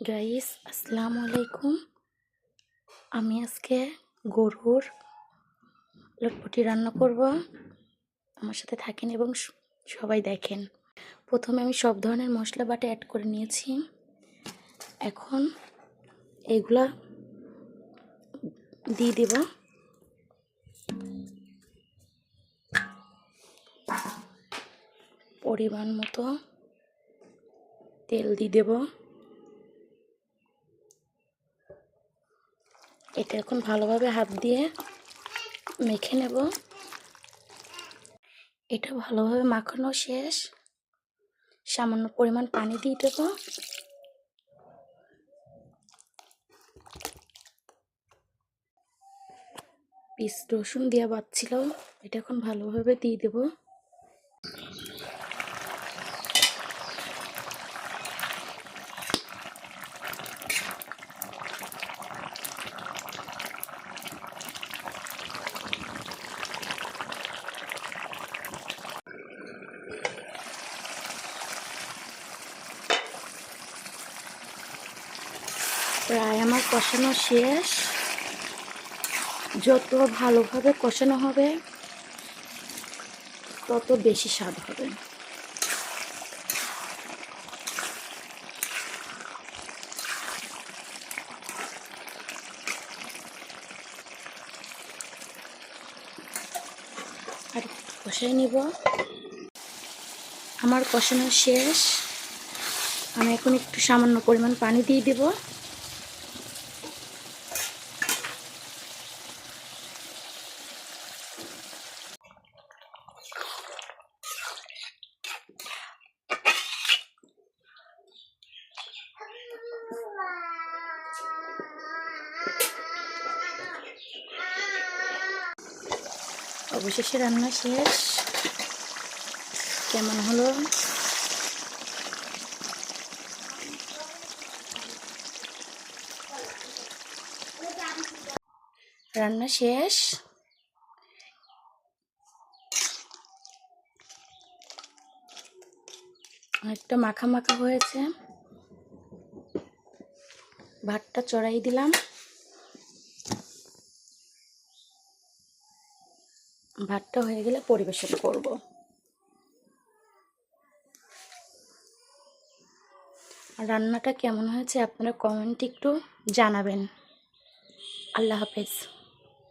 Guys, আসসালামু আলাইকুম। আমি আজকে গরুর লটপটি রান্না করব। আমার সাথে থাকেন এবং সবাই দেখেন। প্রথমে আমি সব ধরনের মশলা বাটা অ্যাড করে নিয়েছি। এখন এগুলা দিয়ে দেব। পরিমাণ মতো তেল দিয়ে দেব। এটা এখন ভালোভাবে হাত দিয়ে মেখে নেব। এটা ভালোভাবে মাখানো শেষ। সামান্য পরিমাণ পানি দিয়ে দেব। পিস রসুন দিয়ে বাচ্ছিল, এটা এখন ভালোভাবে দিয়ে দেব। প্রায় আমার কষানো শেষ। যত ভালোভাবে কষানো হবে তত বেশি স্বাদ হবে। আর কষাই নিব। আমার কষানো শেষ। আমি এখন একটু সামান্য পরিমাণ পানি দিয়ে দেব। অবশেষে রান্না শেষ। কেমন হলো? রান্না শেষ। অনেকটা মাখা মাখা হয়েছে। ভাতটা চড়াই দিলাম। ভাতটা হয়ে গেলে পরিবেশন করব। রান্নাটা কেমন হয়েছে আপনারা কমেন্টে একটু জানাবেন। আল্লাহ হাফেজ।